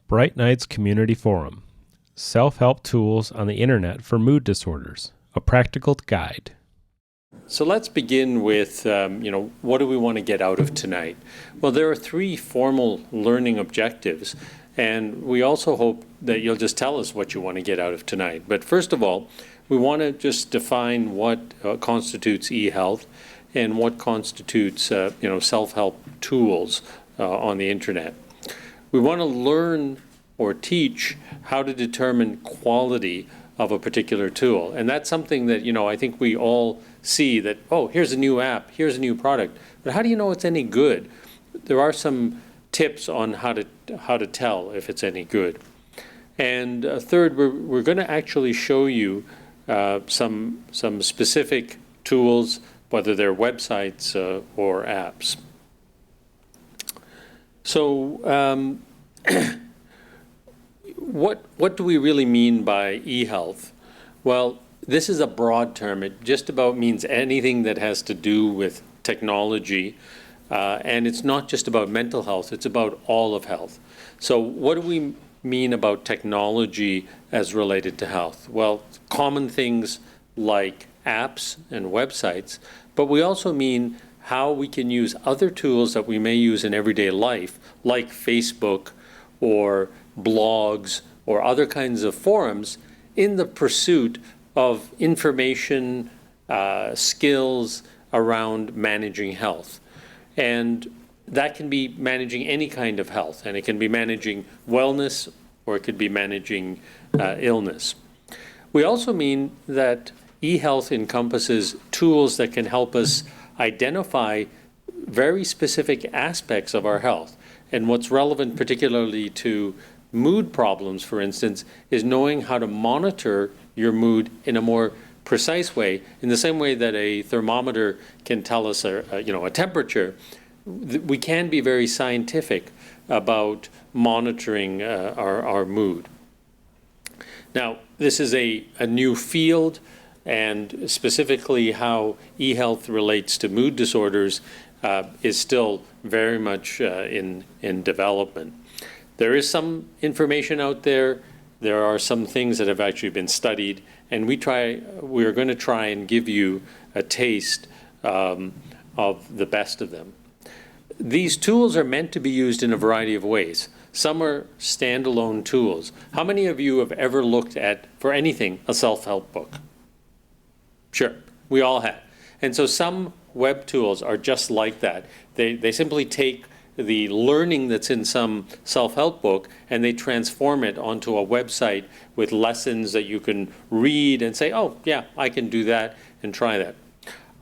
Bright Nights Community Forum, Self-Help Tools on the Internet for Mood Disorders, a Practical Guide. So let's begin with, what do we want to get out of tonight? Well, there are 3 formal learning objectives, and we also hope that you'll just tell us what you want to get out of tonight. But first of all, we want to just define what constitutes eHealth and what constitutes, self-help tools on the internet. We want to learn or teach how to determine quality of a particular tool. And that's something that, I think we all see that, oh, here's a new app, here's a new product. But how do you know it's any good? There are some tips on how to tell if it's any good. And third, we're going to actually show you some specific tools, whether they're websites or apps. So what do we really mean by eHealth? Well, this is a broad term. It just about means anything that has to do with technology. And it's not just about mental health, it's about all of health. So what do we mean about technology as related to health? Well, common things like apps and websites, but we also mean how we can use other tools that we may use in everyday life, like Facebook or blogs or other kinds of forums, in the pursuit of information, skills around managing health. And that can be managing any kind of health, and it can be managing wellness, or it could be managing illness. We also mean that eHealth encompasses tools that can help us identify very specific aspects of our health. And what's relevant particularly to mood problems, for instance, is knowing how to monitor your mood in a more precise way, in the same way that a thermometer can tell us a temperature. We can be very scientific about monitoring our mood. Now, this is a new field, and specifically how eHealth relates to mood disorders is still very much in development. There is some information out there. There are some things that have actually been studied, and we're going to try and give you a taste of the best of them. These tools are meant to be used in a variety of ways. Some are standalone tools. How many of you have ever looked at, for anything, a self-help book? Sure, we all have. And so some web tools are just like that. They simply take the learning that's in some self-help book and they transform it onto a website with lessons that you can read and say, oh, yeah, I can do that and try that.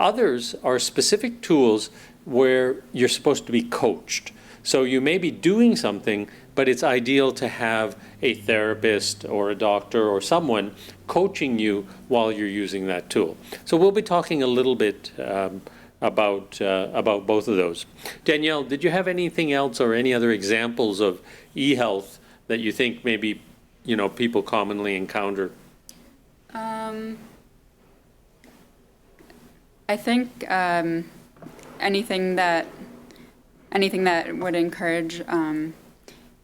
Others are specific tools where you're supposed to be coached. So you may be doing something, but it's ideal to have a therapist or a doctor or someone coaching you while you're using that tool. So we'll be talking a little bit about both of those. Danielle, did you have anything else or any other examples of eHealth that you think maybe people commonly encounter? I think anything that would encourage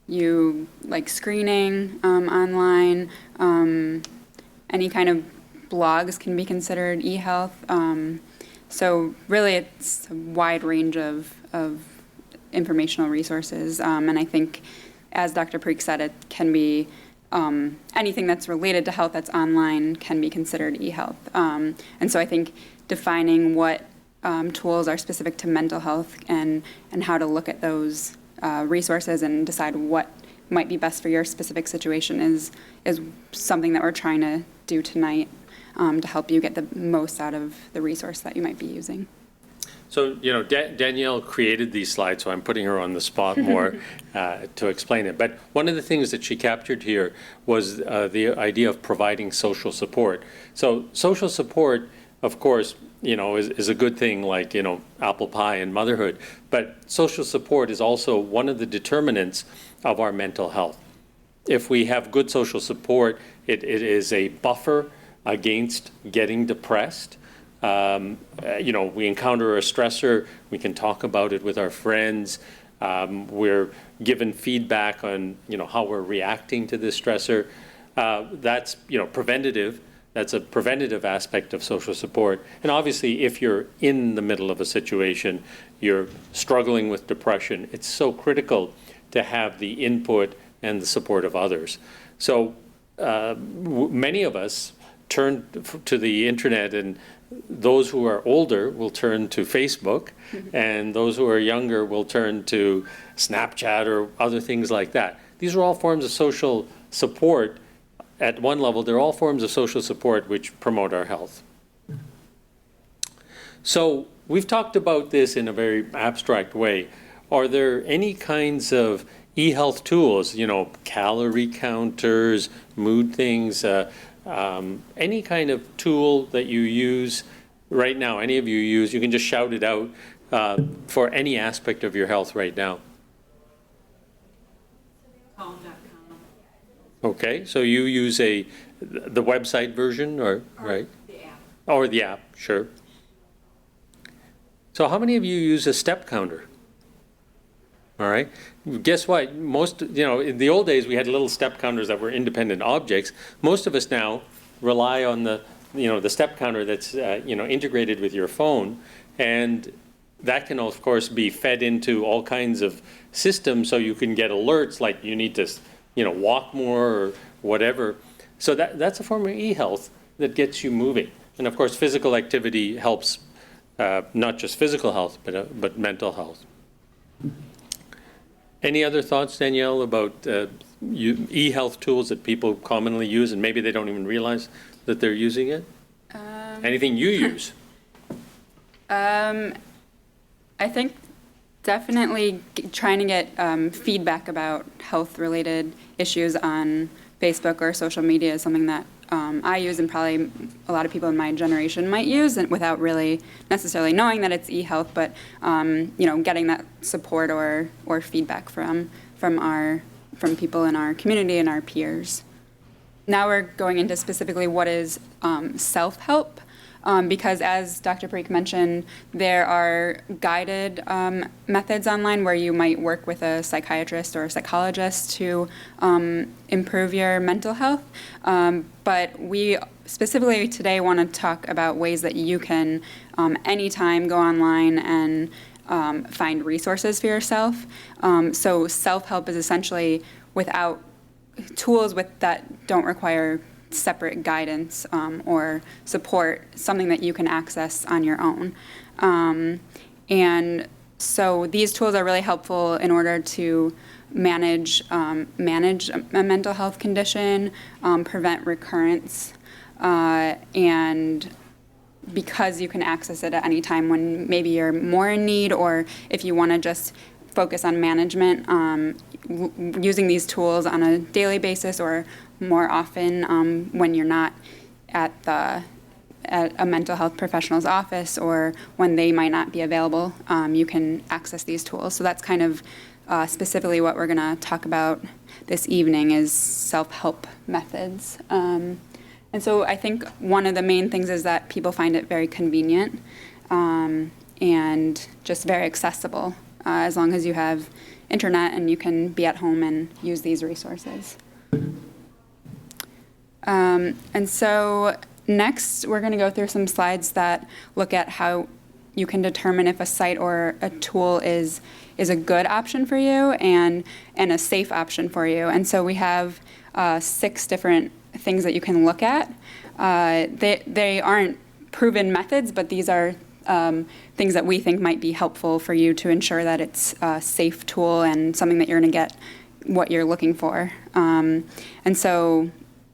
you, like screening online, any kind of blogs can be considered eHealth. So really it's a wide range of informational resources, and I think, as Dr. Parikh said, it can be anything that's related to health that's online can be considered eHealth. And so I think defining what tools are specific to mental health and how to look at those resources and decide what might be best for your specific situation is something that we're trying to do tonight to help you get the most out of the resource that you might be using. So, Danielle created these slides, so I'm putting her on the spot more to explain it. But one of the things that she captured here was the idea of providing social support. So social support, of course, is a good thing, like, apple pie and motherhood. But social support is also one of the determinants of our mental health. If we have good social support, it is a buffer against getting depressed. We encounter a stressor, we can talk about it with our friends. We're given feedback on, how we're reacting to this stressor. That's, preventative. That's a preventative aspect of social support. And obviously, if you're in the middle of a situation, you're struggling with depression, it's so critical to have the input and the support of others. So many of us turn to the internet, and those who are older will turn to Facebook, and those who are younger will turn to Snapchat or other things like that. These are all forms of social support. At one level, they're all forms of social support which promote our health. So we've talked about this in a very abstract way. Are there any kinds of eHealth tools, calorie counters, mood things, any kind of tool that you use right now, any of you use, you can just shout it out for any aspect of your health right now. Okay, so you use the website version, or right? The app. Or the app, sure. So how many of you use a step counter? All right. Guess what? Most, in the old days we had little step counters that were independent objects. Most of us now rely on the step counter that's integrated with your phone, and that can of course be fed into all kinds of systems, so you can get alerts like you need to walk more or whatever. So that's a form of eHealth that gets you moving. And of course, physical activity helps not just physical health, but mental health. Any other thoughts, Danielle, about eHealth tools that people commonly use and maybe they don't even realize that they're using it? Anything you use? I think definitely trying to get feedback about health-related issues on Facebook or social media is something that I use, and probably a lot of people in my generation might use, and without really necessarily knowing that it's eHealth, but getting that support or feedback from people in our community and our peers. Now we're going into specifically what is self-help. Because as Dr. Parikh mentioned, there are guided methods online where you might work with a psychiatrist or a psychologist to improve your mental health. But we specifically today want to talk about ways that you can anytime go online and find resources for yourself. So self-help is essentially without tools that don't require separate guidance or support, something that you can access on your own. And so these tools are really helpful in order to manage a mental health condition, prevent recurrence, and because you can access it at any time when maybe you're more in need, or if you want to just focus on management, using these tools on a daily basis or more often when you're not at a mental health professional's office or when they might not be available, you can access these tools. So that's kind of specifically what we're going to talk about this evening is self-help methods. And so I think one of the main things is that people find it very convenient and just very accessible as long as you have internet and you can be at home and use these resources. And so next, we're going to go through some slides that look at how you can determine if a site or a tool is a good option for you and a safe option for you. And so we have 6 different things that you can look at. They aren't proven methods, but these are things that we think might be helpful for you to ensure that it's a safe tool and something that you're going to get what you're looking for. And so,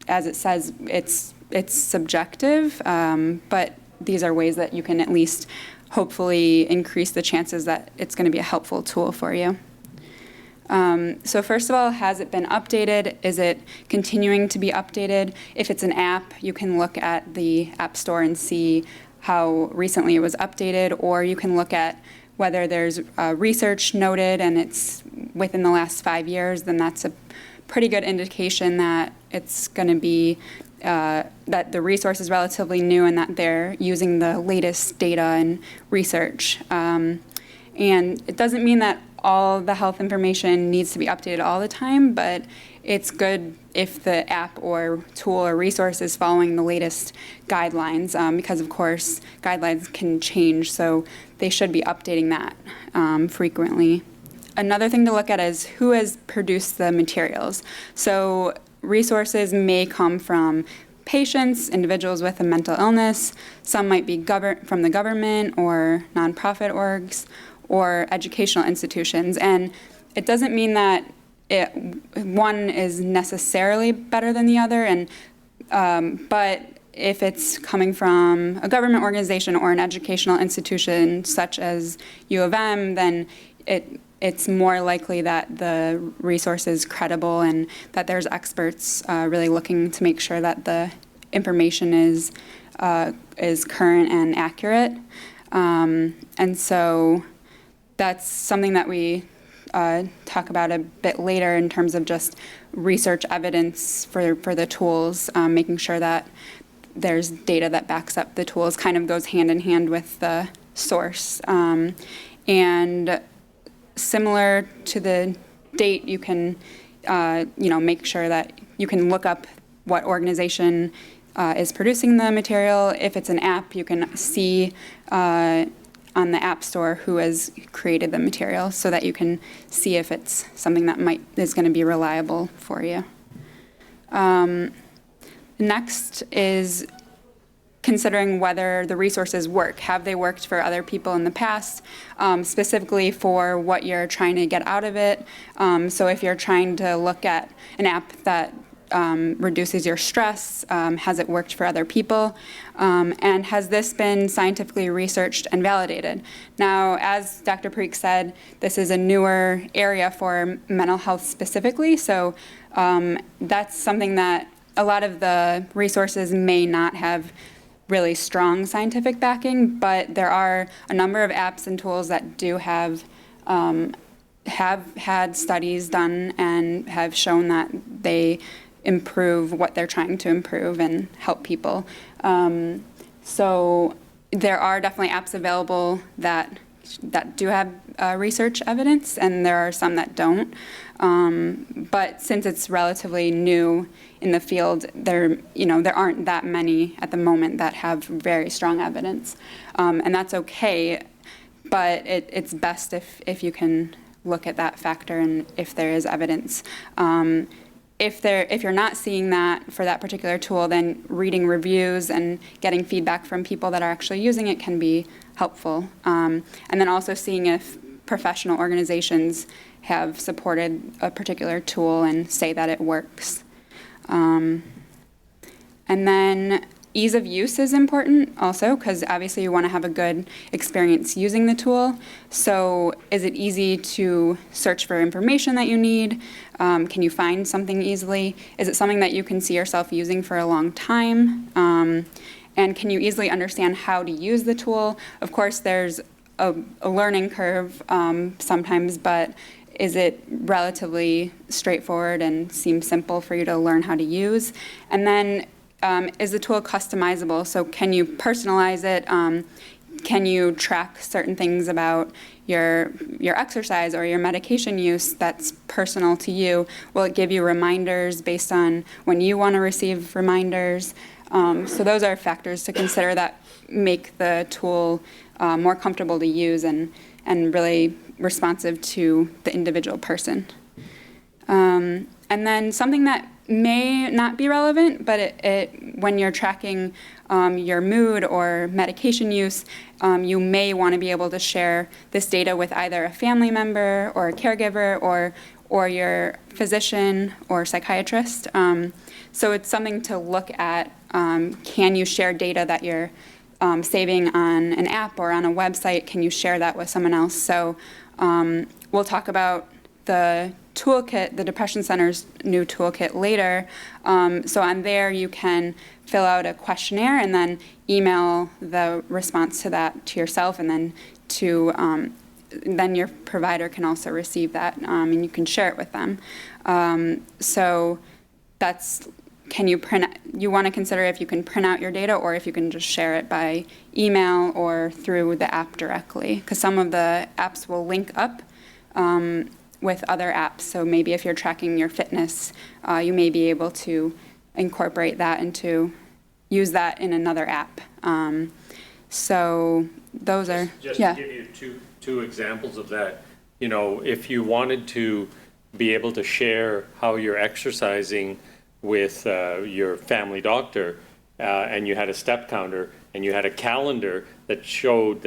as it says, it's subjective, but these are ways that you can at least hopefully increase the chances that it's going to be a helpful tool for you. So first of all, has it been updated? Is it continuing to be updated? If it's an app, you can look at the App Store and see how recently it was updated, or you can look at whether there's research noted and it's within the last 5 years, then that's a pretty good indication that it's going to be that the resource is relatively new and that they're using the latest data and research. And it doesn't mean that all the health information needs to be updated all the time, but it's good if the app or tool or resource is following the latest guidelines, because of course guidelines can change, so they should be updating that frequently. Another thing to look at is who has produced the materials. So resources may come from patients, individuals with a mental illness. Some might be from the government or nonprofit orgs or educational institutions. And it doesn't mean that one is necessarily better than the other. But if it's coming from a government organization or an educational institution such as U of M, then it's more likely that the resource is credible and that there's experts really looking to make sure that the information is current and accurate. And so that's something that we talk about a bit later in terms of just research evidence for the tools, making sure that there's data that backs up the tools, kind of goes hand in hand with the source. And similar to the date, you can, make sure that you can look up what organization is producing the material. If it's an app, you can see on the App Store who has created the material so that you can see if it's something that is going to be reliable for you. Next is considering whether the resources work. Have they worked for other people in the past, specifically for what you're trying to get out of it? So if you're trying to look at an app that reduces your stress, has it worked for other people? And has this been scientifically researched and validated? Now, as Dr. Parikh said, this is a newer area for mental health specifically, so that's something that a lot of the resources may not have really strong scientific backing, but there are a number of apps and tools that do have had studies done and have shown that they improve what they're trying to improve and help people. So there are definitely apps available that do have research evidence, and there are some that don't. But since it's relatively new in the field, there aren't that many at the moment that have very strong evidence, and that's okay. But it's best if you can look at that factor and if there is evidence. If you're not seeing that for that particular tool, then reading reviews and getting feedback from people that are actually using it can be helpful. And then also seeing if professional organizations have supported a particular tool and say that it works. And then ease of use is important also, because obviously you want to have a good experience using the tool. So is it easy to search for information that you need? Can you find something easily? Is it something that you can see yourself using for a long time? And can you easily understand how to use the tool? Of course, there's a learning curve sometimes, but is it relatively straightforward and seems simple for you to learn how to use? And then is the tool customizable? So can you personalize it? Can you track certain things about your exercise or your medication use that's personal to you? Will it give you reminders based on when you want to receive reminders? So those are factors to consider that make the tool more comfortable to use and really responsive to the individual person. And then something that may not be relevant, but when you're tracking your mood or medication use, you may want to be able to share this data with either a family member or a caregiver or your physician or psychiatrist. So it's something to look at. Can you share data that you're saving on an app or on a website? Can you share that with someone else? So we'll talk about the toolkit, the Depression Center's new toolkit later. So on there you can fill out a questionnaire and then email the response to that to yourself, and then then your provider can also receive that, and you can share it with them. So that's, you want to consider if you can print out your data or if you can just share it by email or through the app directly, because some of the apps will link up with other apps. So maybe if you're tracking your fitness, you may be able to incorporate that use that in another app. So those are, Just to give you two examples of that, if you wanted to be able to share how you're exercising with your family doctor, and you had a step counter, and you had a calendar that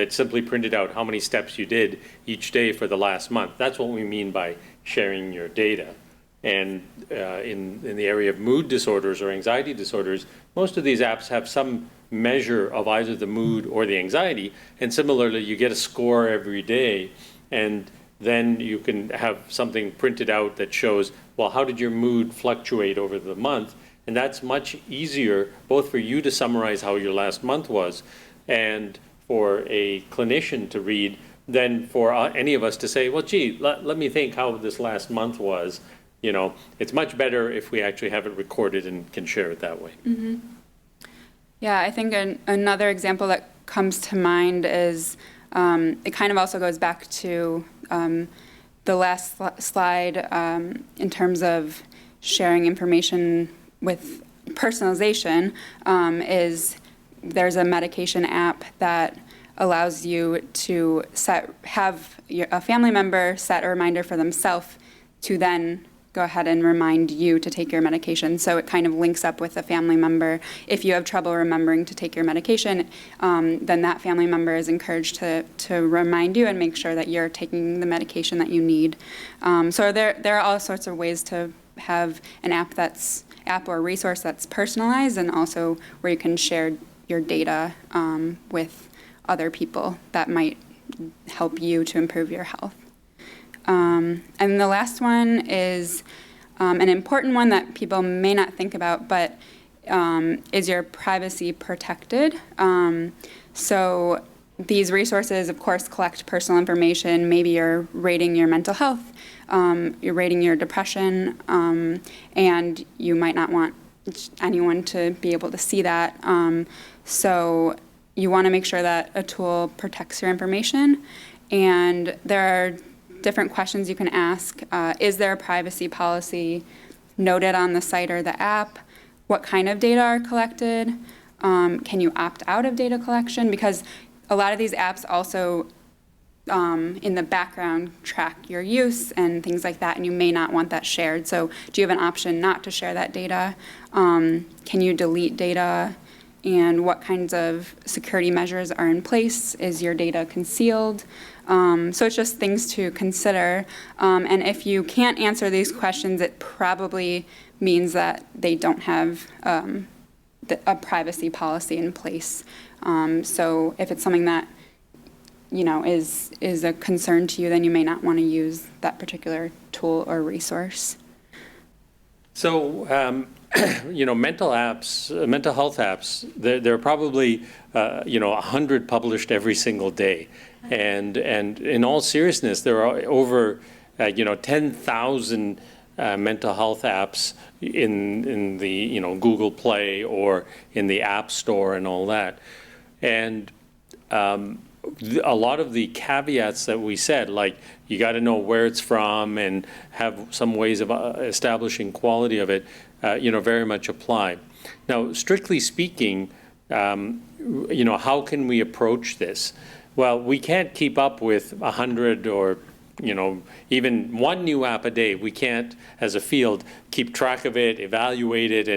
simply printed out how many steps you did each day for the last month. That's what we mean by sharing your data. And in the area of mood disorders or anxiety disorders, most of these apps have some measure of either the mood or the anxiety. And similarly, you get a score every day, and then you can have something printed out that shows, well, how did your mood fluctuate over the month? And that's much easier, both for you to summarize how your last month was, and for a clinician to read, than for any of us to say, well, gee, let me think how this last month was. It's much better if we actually have it recorded and can share it that way. Mm-hmm. Yeah, I think another example that comes to mind is, it kind of also goes back to the last slide in terms of sharing information with personalization, is there's a medication app that allows you to have a family member set a reminder for themselves to then go ahead and remind you to take your medication. So it kind of links up with a family member. If you have trouble remembering to take your medication, then that family member is encouraged to remind you and make sure that you're taking the medication that you need. So there are all sorts of ways to have an app or resource that's personalized, and also where you can share your data with other people that might help you to improve your health. And the last one is an important one that people may not think about, but is your privacy protected? So these resources, of course, collect personal information. Maybe you're rating your mental health, you're rating your depression, and you might not want anyone to be able to see that. So you want to make sure that a tool protects your information. And there are different questions you can ask. Is there a privacy policy noted on the site or the app? What kind of data are collected? Can you opt out of data collection? Because a lot of these apps also, in the background, track your use and things like that, and you may not want that shared. So do you have an option not to share that data? Can you delete data? And what kinds of security measures are in place? Is your data concealed? So it's just things to consider. And if you can't answer these questions, it probably means that they don't have a privacy policy in place. So if it's something that is a concern to you, then you may not want to use that particular tool or resource. So, mental health apps, there are probably, 100 published every single day. And in all seriousness, there are over, 10,000 mental health apps in the, Google Play or in the App Store and all that. And a lot of the caveats that we said, like you got to know where it's from and have some ways of establishing quality of it, very much apply. Now, strictly speaking, how can we approach this? Well, we can't keep up with 100 or even one new app a day. We can't, as a field, keep track of it, evaluate it,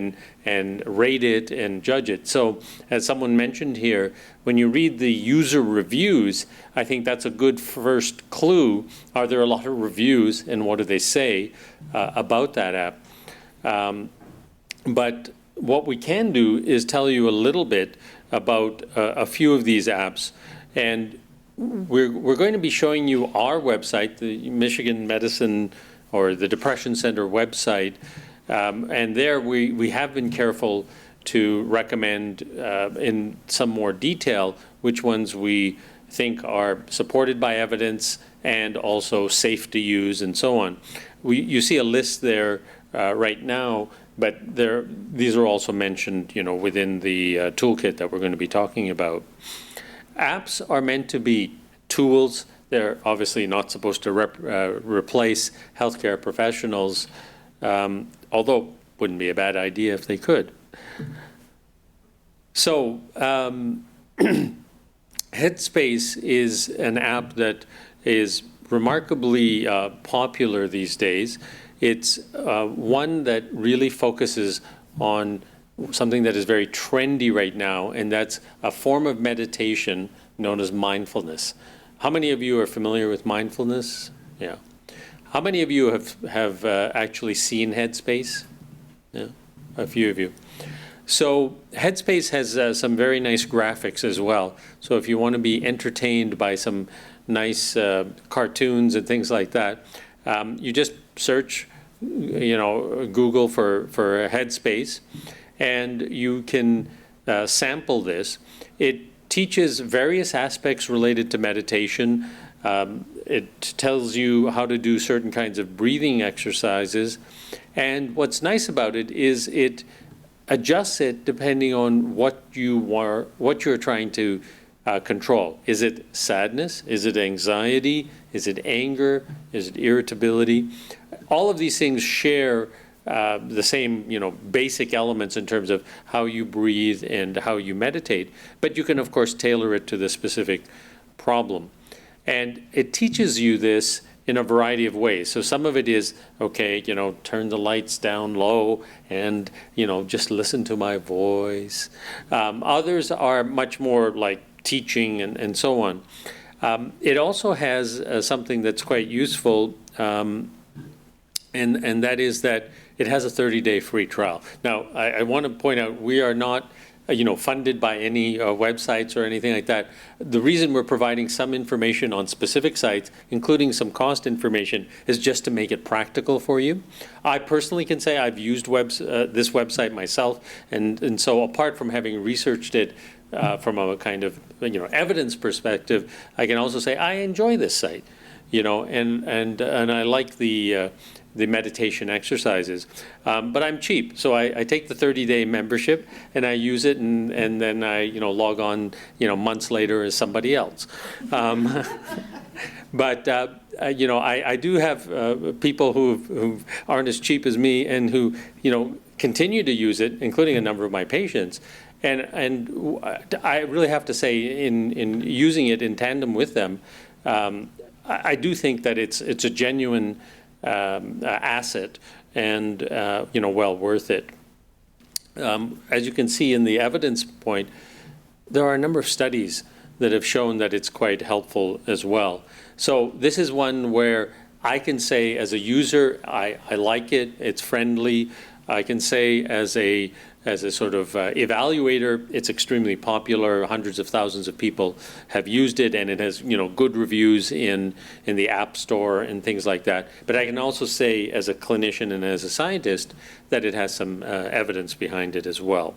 and rate it and judge it. So, as someone mentioned here, when you read the user reviews, I think that's a good first clue. Are there a lot of reviews, and what do they say about that app? But what we can do is tell you a little bit about a few of these apps. And we're going to be showing you our website, the Michigan Medicine or the Depression Center website. And there we have been careful to recommend in some more detail which ones we think are supported by evidence and also safe to use and so on. You see a list there right now, but these are also mentioned within the toolkit that we're going to be talking about. Apps are meant to be tools they're obviously not supposed to replace healthcare professionals, although wouldn't be a bad idea if they could. So Headspace is an app that is remarkably popular these days. It's one that really focuses on something that is very trendy right now, and that's a form of meditation known as mindfulness. How many of you are familiar with mindfulness? Yeah. How many of you have actually seen Headspace? Yeah, a few of you. So Headspace has some very nice graphics as well. So if you want to be entertained by some nice cartoons and things like that, you just search, Google for Headspace, and you can sample this. It teaches various aspects related to meditation. It tells you how to do certain kinds of breathing exercises. And what's nice about it is it adjusts it depending on what you're trying to control. Is it sadness? Is it anxiety? Is it anger? Is it irritability? All of these things share the same, basic elements in terms of how you breathe and how you meditate, but you can, of course, tailor it to the specific problem. And it teaches you this in a variety of ways. So some of it is, okay, turn the lights down low and, just listen to my voice. Others are much more like teaching and so on. It also has something that's quite useful, and that is that it has a 30-day free trial. Now, I want to point out we are not funded by any websites or anything like that. The reason we're providing some information on specific sites, including some cost information, is just to make it practical for you. I personally can say I've used this website myself, and so apart from having researched it from a kind of evidence perspective, I can also say I enjoy this site, and I like the meditation exercises. But I'm cheap, so I take the 30-day membership and I use it, and then I log on months later as somebody else. But I do have people who aren't as cheap as me and who continue to use it, including a number of my patients. And I really have to say, in using it in tandem with them, I do think that it's a genuine asset and well worth it. As you can see in the evidence point, there are a number of studies that have shown that it's quite helpful as well. So this is one where I can say as a user, I like it, it's friendly. I can say as a sort of evaluator, it's extremely popular. Hundreds of thousands of people have used it, and it has good reviews in the App Store and things like that. But I can also say as a clinician and as a scientist that it has some evidence behind it as well.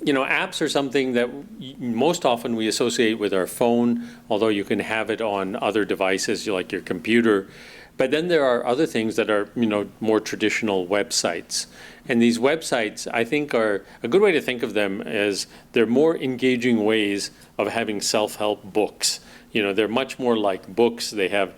Apps are something that most often we associate with our phone, although you can have it on other devices like your computer. But then there are other things that are, more traditional websites. And these websites, I think, are a good way to think of them as they're more engaging ways of having self-help books. They're much more like books. They have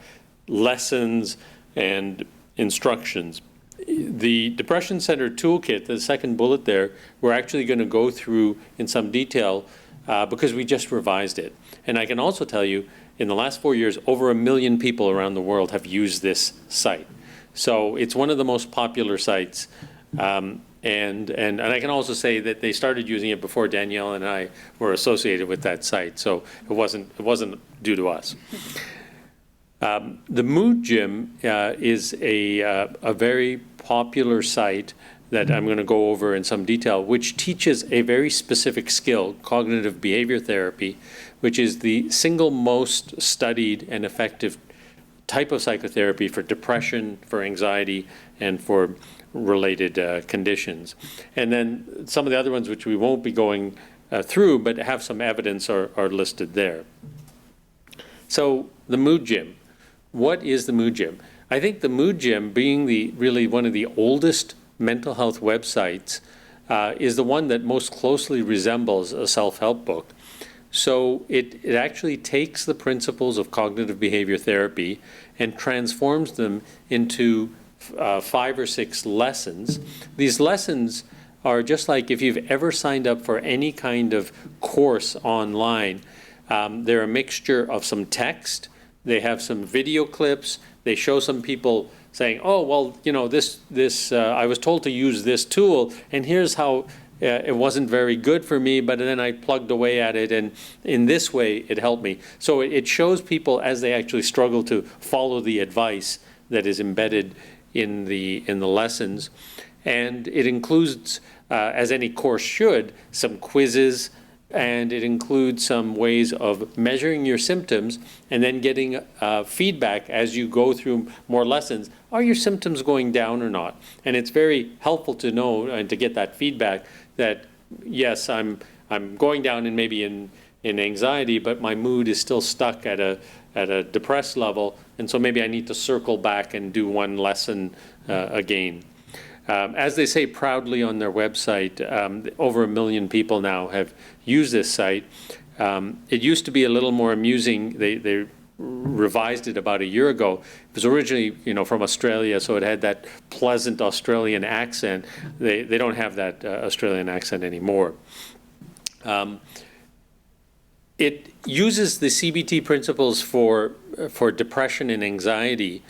lessons and instructions. The Depression Center Toolkit, the second bullet there, we're actually going to go through in some detail because we just revised it. And I can also tell you, in the last 4 years, over 1 million people around the world have used this site. So it's one of the most popular sites. And I can also say that they started using it before Danielle and I were associated with that site. So it wasn't due to us. The moodgym is a very popular site that I'm going to go over in some detail, which teaches a very specific skill, cognitive behavior therapy, which is the single most studied and effective type of psychotherapy for depression, for anxiety, and for related conditions. And then some of the other ones, which we won't be going through, but have some evidence, are listed there. So the moodgym. What is the moodgym? I think the moodgym, being really one of the oldest mental health websites, is the one that most closely resembles a self-help book. So it actually takes the principles of cognitive behavior therapy and transforms them into 5 or 6 lessons. These lessons are just like if you've ever signed up for any kind of course online. They're a mixture of some text, they have some video clips, they show some people saying, oh, well, you know, I was told to use this tool, and here's how it wasn't very good for me, but then I plugged away at it, and in this way it helped me. So it shows people as they actually struggle to follow the advice that is embedded in the lessons. And it includes, as any course should, some quizzes, and it includes some ways of measuring your symptoms and then getting feedback as you go through more lessons. Are your symptoms going down or not? And it's very helpful to know and to get that feedback that, yes, I'm going down and maybe in anxiety, but my mood is still stuck at a depressed level, and so maybe I need to circle back and do one lesson again. As they say proudly on their website, over 1 million people now have used this site. It used to be a little more amusing. They revised it about a year ago. It was originally, from Australia, so it had that pleasant Australian accent. They don't have that Australian accent anymore. It uses the CBT principles for depression and anxiety,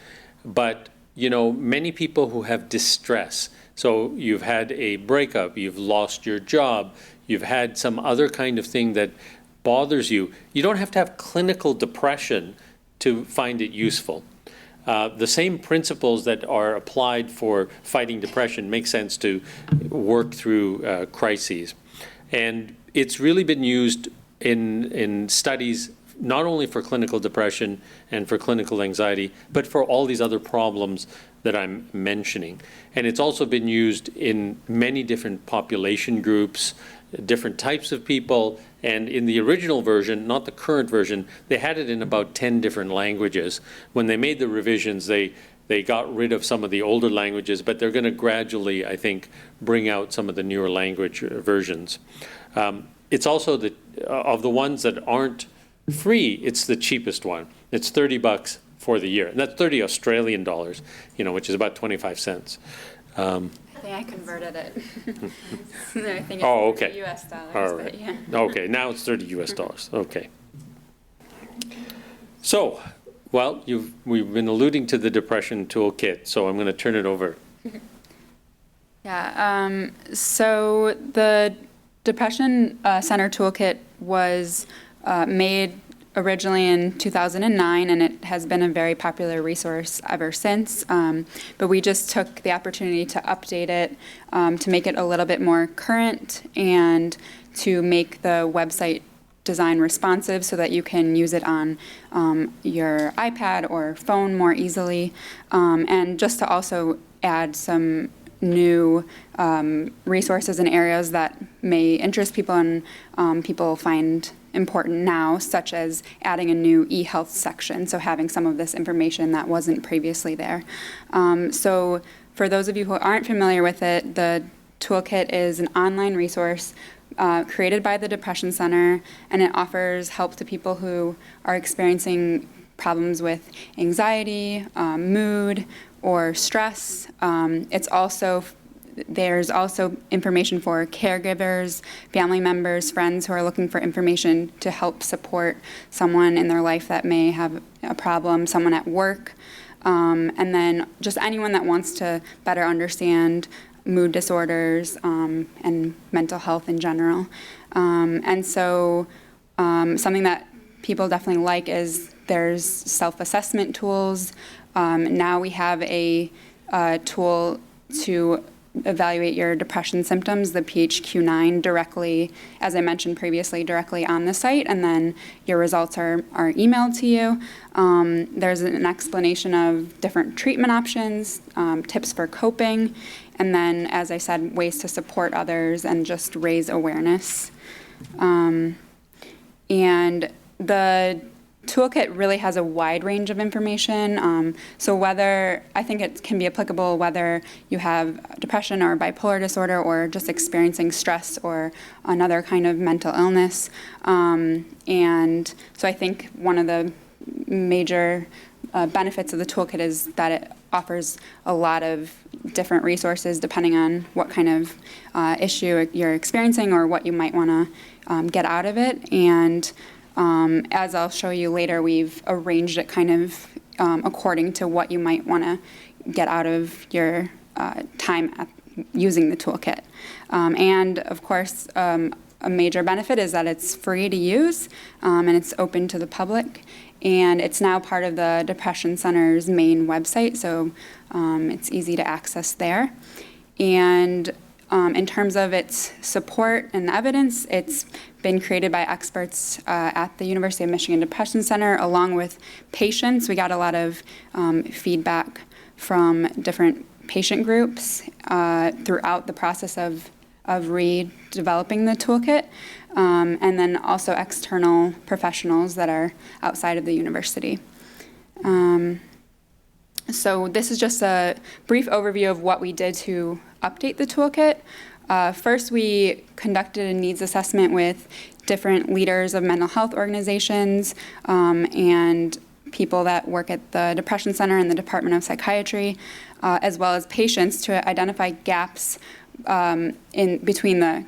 but many people who have distress. So you've had a breakup, you've lost your job, you've had some other kind of thing that bothers you. You don't have to have clinical depression to find it useful. The same principles that are applied for fighting depression make sense to work through crises. And it's really been used in studies not only for clinical depression and for clinical anxiety, but for all these other problems that I'm mentioning. And it's also been used in many different population groups, different types of people, and in the original version, not the current version, they had it in about 10 different languages. When they made the revisions, they got rid of some of the older languages, but they're going to gradually, I think, bring out some of the newer language versions. It's also of the ones that aren't free, it's the cheapest one. It's $30 for the year, and that's 30 Australian dollars, which is about 25 cents. I think I converted it. I think it's okay. US dollars, All right. but yeah. Okay, now it's 30 US dollars. Okay. So, well, we've been alluding to the depression toolkit, so I'm going to turn it over. Yeah. So the Depression Center Toolkit was made originally in 2009, and it has been a very popular resource ever since. But we just took the opportunity to update it, to make it a little bit more current, and to make the website design responsive so that you can use it on your iPad or phone more easily, and just to also add some new resources and areas that may interest people and people find important now, such as adding a new eHealth section, so having some of this information that wasn't previously there. So for those of you who aren't familiar with it, the Toolkit is an online resource created by the Depression Center, and it offers help to people who are experiencing problems with anxiety, mood, or stress. There's also information for caregivers, family members, friends who are looking for information to help support someone in their life that may have a problem, someone at work, and then just anyone that wants to better understand mood disorders and mental health in general. And so something that people definitely like is there's self-assessment tools. Now we have a tool to evaluate your depression symptoms, the PHQ-9, directly, as I mentioned previously, directly on the site, and then your results are emailed to you. There's an explanation of different treatment options, tips for coping, and then, as I said, ways to support others and just raise awareness. And the toolkit really has a wide range of information. So whether, I think it can be applicable whether you have depression or bipolar disorder or just experiencing stress or another kind of mental illness. And so I think one of the major benefits of the toolkit is that it offers a lot of different resources depending on what kind of issue you're experiencing or what you might want to get out of it. And as I'll show you later, we've arranged it kind of according to what you might want to get out of your time using the toolkit. And of course, a major benefit is that it's free to use and it's open to the public. And it's now part of the Depression Center's main website, so it's easy to access there. And in terms of its support and evidence, it's been created by experts at the University of Michigan Depression Center, along with patients. We got a lot of feedback from different patient groups throughout the process of redeveloping the toolkit, and then also external professionals that are outside of the university. So this is just a brief overview of what we did to update the toolkit. First, we conducted a needs assessment with different leaders of mental health organizations and people that work at the Depression Center and the Department of Psychiatry, as well as patients, to identify gaps in between the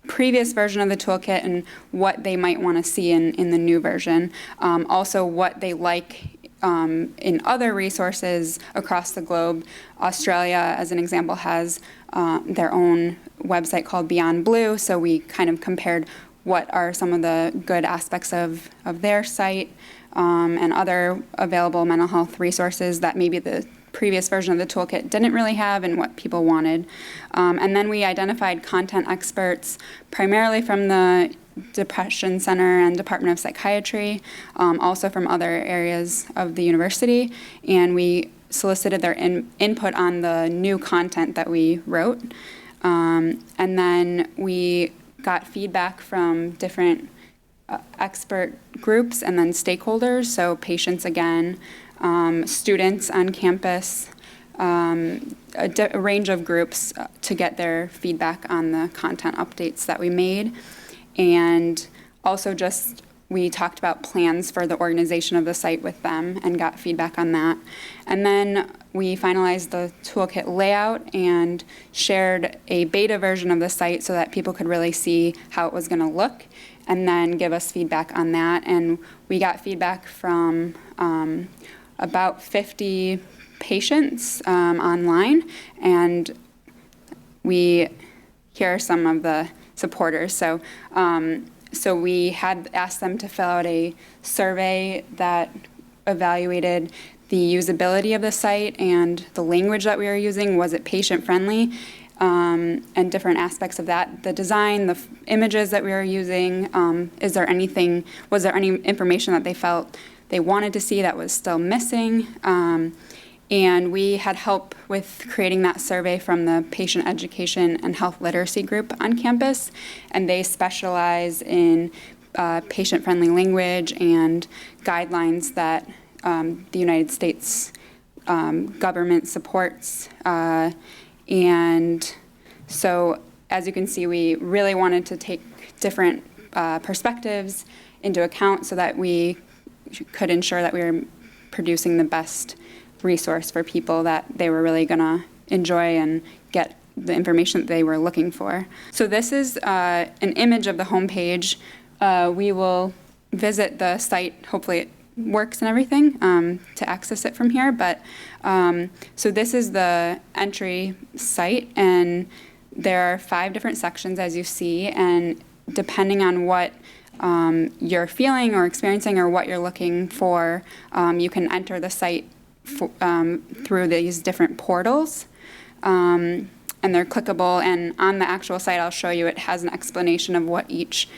previous version of the toolkit and what they might want to see in the new version. Also, what they like in other resources across the globe. Australia, as an example, has their own website called Beyond Blue, so we kind of compared what are some of the good aspects of their site and other available mental health resources that maybe the previous version of the toolkit didn't really have and what people wanted. And then we identified content experts primarily from the Depression Center and Department of Psychiatry, also from other areas of the university, and we solicited their input on the new content that we wrote. And then we got feedback from different expert groups and then stakeholders, so patients again, students on campus, a range of groups to get their feedback on the content updates that we made. And also just we talked about plans for the organization of the site with them and got feedback on that. And then we finalized the toolkit layout and shared a beta version of the site so that people could really see how it was going to look and then give us feedback on that. And we got feedback from about 50 patients online, and here are some of the supporters. So we had asked them to fill out a survey that evaluated the usability of the site and the language that we were using. Was it patient-friendly? And different aspects of that. The design, the images that we were using, was there any information that they felt they wanted to see that was still missing? And we had help with creating that survey from the Patient Education and Health Literacy Group on campus, and they specialize in patient-friendly language and guidelines that the United States government supports. And so, as you can see, we really wanted to take different perspectives into account so that we could ensure that we were producing the best resource for people that they were really going to enjoy and get the information that they were looking for. So this is an image of the homepage. We will visit the site. Hopefully it works and everything to access it from here. But so this is the entry site, and there are 5 different sections, as you see, and depending on what you're feeling or experiencing or what you're looking for, you can enter the site through these different portals, and they're clickable. And on the actual site, I'll show you, it has an explanation of what each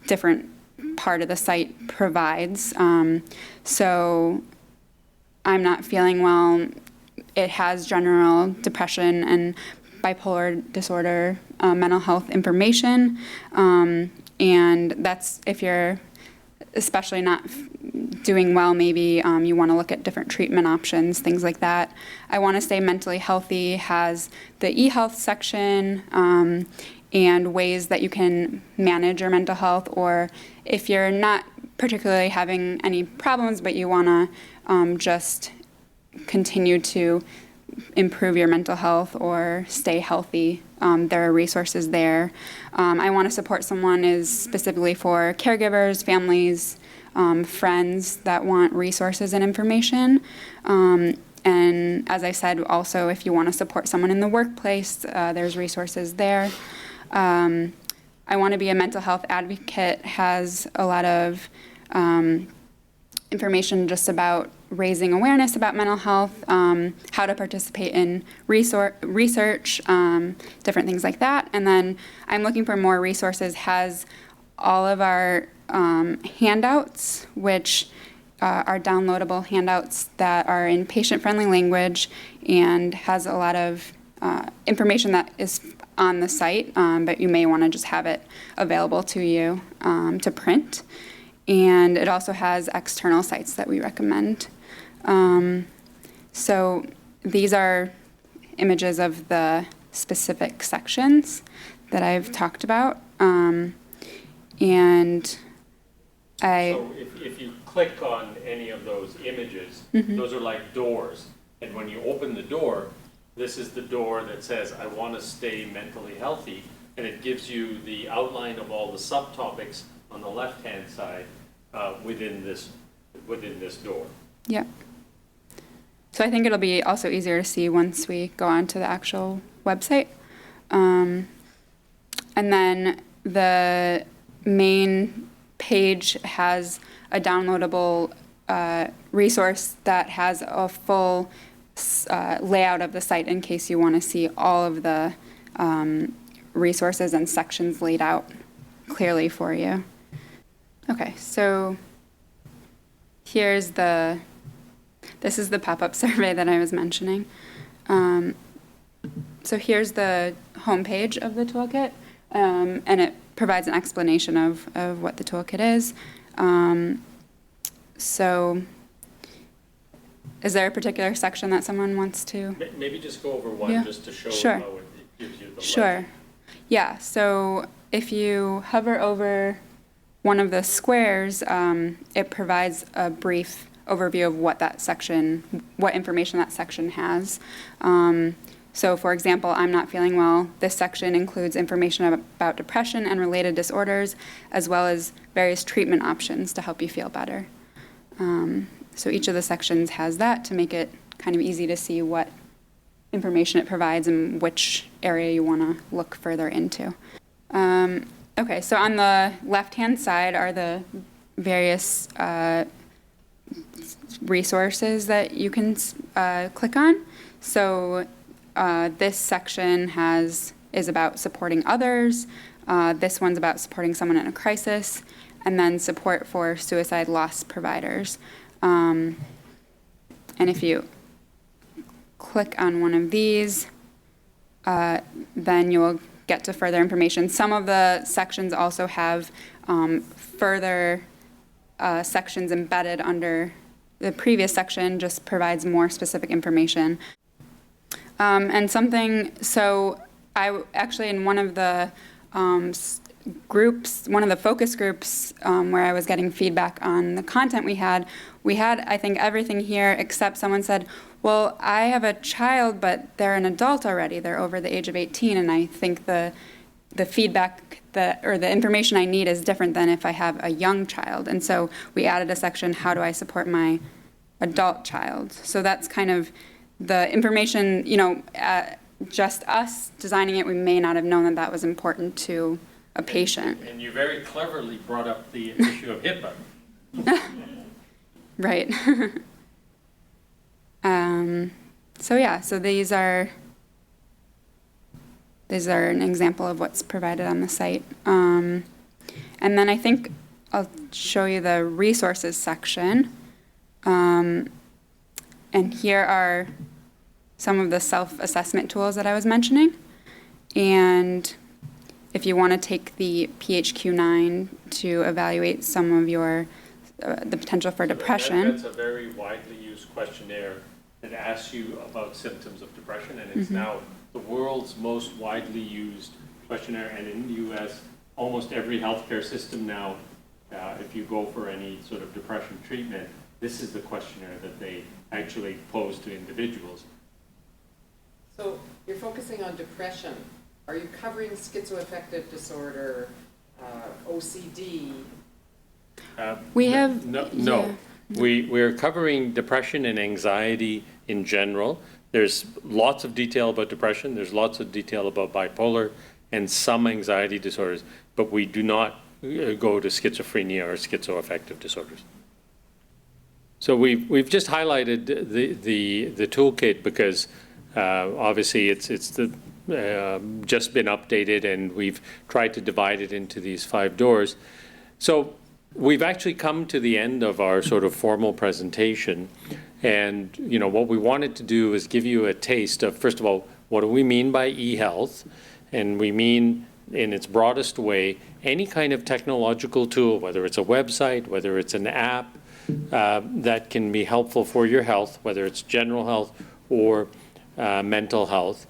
different part of the site provides. So I'm not feeling well. It has general depression and bipolar disorder mental health information, and that's if you're especially not doing well, maybe you want to look at different treatment options, things like that. I Want to Stay Mentally Healthy has the eHealth section and ways that you can manage your mental health, or if you're not particularly having any problems but you want to just continue to improve your mental health or stay healthy, there are resources there. I Want to Support Someone is specifically for caregivers, families, friends that want resources and information. And as I said, also, if you want to support someone in the workplace, there's resources there. I Want to Be a Mental Health Advocate has a lot of information just about raising awareness about mental health, how to participate in research, different things like that. And then I'm Looking for More Resources has all of our handouts, which are downloadable handouts that are in patient-friendly language and has a lot of information that is on the site, but you may want to just have it available to you to print. And it also has external sites that we recommend. So these are images of the specific sections that I've talked about. And So if you click on any of those images, those are like doors. And when you open the door, this is the door that says, I want to stay mentally healthy. And it gives you the outline of all the subtopics on the left-hand side within this door. yeah. So I think it'll be also easier to see once we go on to the actual website. And then the main page has a downloadable resource that has a full layout of the site in case you want to see all of the resources and sections laid out clearly for you. Okay, so this is the pop-up survey that I was mentioning. So here's the homepage of the toolkit, and it provides an explanation of what the toolkit is. So is there a particular section that someone wants to? Maybe just go over one just to show Sure. how it gives you the Sure. legend. Yeah, so if you hover over one of the squares, it provides a brief overview of what information that section has. So for example, I'm not feeling well. This section includes information about depression and related disorders, as well as various treatment options to help you feel better. So each of the sections has that to make it kind of easy to see what information it provides and which area you want to look further into. Okay, so on the left-hand side are the various resources that you can click on. So this section is about supporting others. This one's about supporting someone in a crisis, and then support for suicide loss providers. And if you click on one of these, then you'll get to further information. Some of the sections also have further sections embedded under the previous section, just provides more specific information. So I actually, in one of the groups, one of the focus groups where I was getting feedback on the content we had, I think, everything here except someone said, well, I have a child, but they're an adult already. They're over the age of 18, and I think the feedback or the information I need is different than if I have a young child. And so we added a section, how do I support my adult child? So that's kind of the information, just us designing it, we may not have known that was important to a patient. And you very cleverly brought up the issue of HIPAA. Right. So these are an example of what's provided on the site. And then I think I'll show you the resources section. And here are some of the self-assessment tools that I was mentioning. And if you want to take the PHQ-9 to evaluate some of your, the potential for depression. That's a very widely used questionnaire that asks you about symptoms of depression, and it's now the world's most widely used questionnaire, and in the U.S., almost every healthcare system now, if you go for any sort of depression treatment, this is the questionnaire that they actually pose to individuals. So you're focusing on depression. Are you covering schizoaffective disorder, OCD? We have No. yeah. We're covering depression and anxiety in general. There's lots of detail about depression. There's lots of detail about bipolar and some anxiety disorders, but we do not go to schizophrenia or schizoaffective disorders. So we've just highlighted the toolkit because obviously it's just been updated, and we've tried to divide it into these 5 doors. So we've actually come to the end of our sort of formal presentation, and what we wanted to do is give you a taste of, first of all, what do we mean by eHealth? And we mean, in its broadest way, any kind of technological tool, whether it's a website, whether it's an app, that can be helpful for your health, whether it's general health or mental health.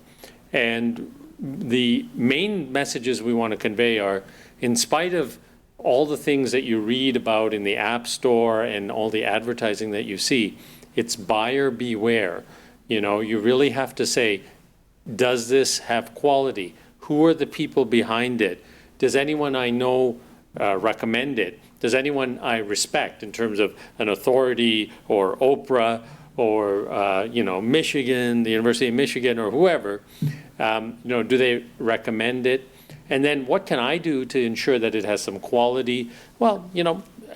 And the main messages we want to convey are, in spite of all the things that you read about in the App Store and all the advertising that you see, it's buyer beware. You really have to say, does this have quality? Who are the people behind it? Does anyone I know recommend it? Does anyone I respect in terms of an authority or Oprah or Michigan, the University of Michigan, or whoever? Do they recommend it? And then what can I do to ensure that it has some quality? Well,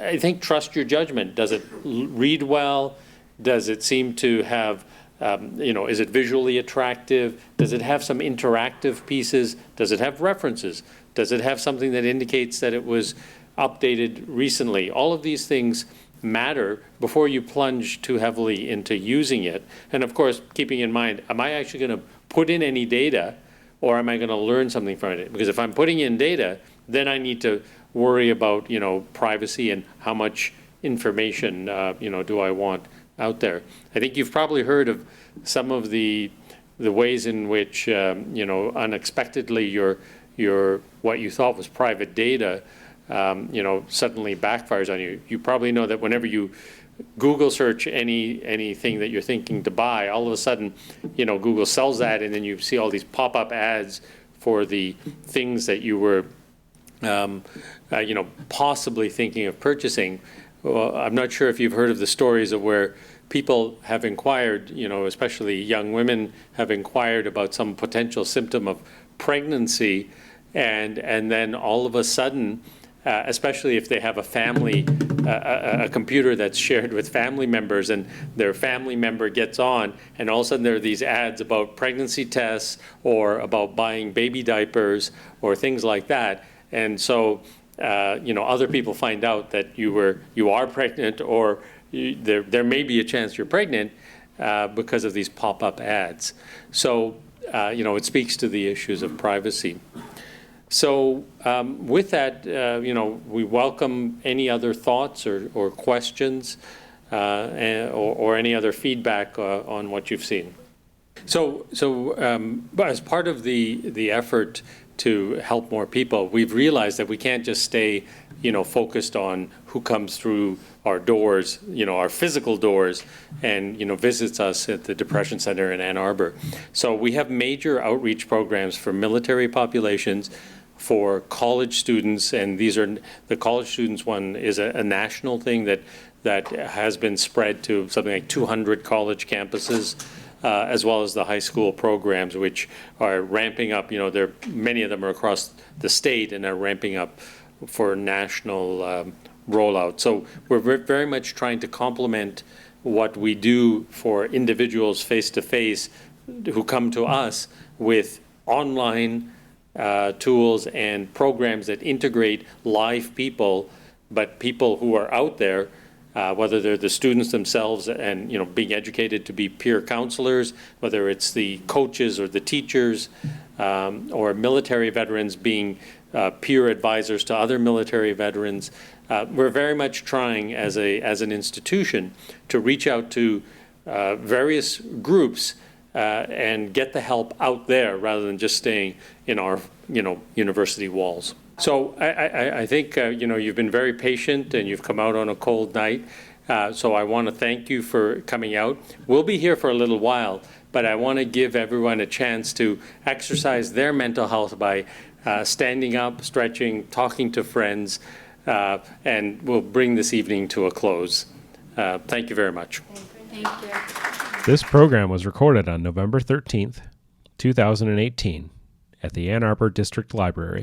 I think trust your judgment. Does it read well? Does it seem to have, is it visually attractive? Does it have some interactive pieces? Does it have references? Does it have something that indicates that it was updated recently? All of these things matter before you plunge too heavily into using it. And of course, keeping in mind, am I actually going to put in any data, or am I going to learn something from it? Because if I'm putting in data, then I need to worry about, privacy and how much information, do I want out there. I think you've probably heard of some of the ways in which, unexpectedly your what you thought was private data, suddenly backfires on you. You probably know that whenever you Google search anything that you're thinking to buy, all of a sudden, Google sells that, and then you see all these pop-up ads for the things that you were, possibly thinking of purchasing. Well, I'm not sure if you've heard of the stories of where people have inquired, especially young women have inquired about some potential symptom of pregnancy, and then all of a sudden, especially if they have a family, a computer that's shared with family members, and their family member gets on, and all of a sudden there are these ads about pregnancy tests or about buying baby diapers or things like that. And so, other people find out that you are pregnant, or there may be a chance you're pregnant because of these pop-up ads. So, it speaks to the issues of privacy. So with that, we welcome any other thoughts or questions or any other feedback on what you've seen. So as part of the effort to help more people, we've realized that we can't just stay, focused on who comes through our doors, our physical doors, and, visits us at the Depression Center in Ann Arbor. So we have major outreach programs for military populations, for college students, and these are the college students one is a national thing that has been spread to something like 200 college campuses, as well as the high school programs, which are ramping up. Many of them are across the state and are ramping up for national rollout. So we're very much trying to complement what we do for individuals face-to-face who come to us with online tools and programs that integrate live people, but people who are out there, whether they're the students themselves and being educated to be peer counselors, whether it's the coaches or the teachers, or military veterans being peer advisors to other military veterans. We're very much trying as an institution to reach out to various groups and get the help out there rather than just staying in our, university walls. So I think, you've been very patient and you've come out on a cold night. So I want to thank you for coming out. We'll be here for a little while, but I want to give everyone a chance to exercise their mental health by standing up, stretching, talking to friends, and we'll bring this evening to a close. Thank you very much. Thank you. This program was recorded on November 13th, 2018 at the Ann Arbor District Library.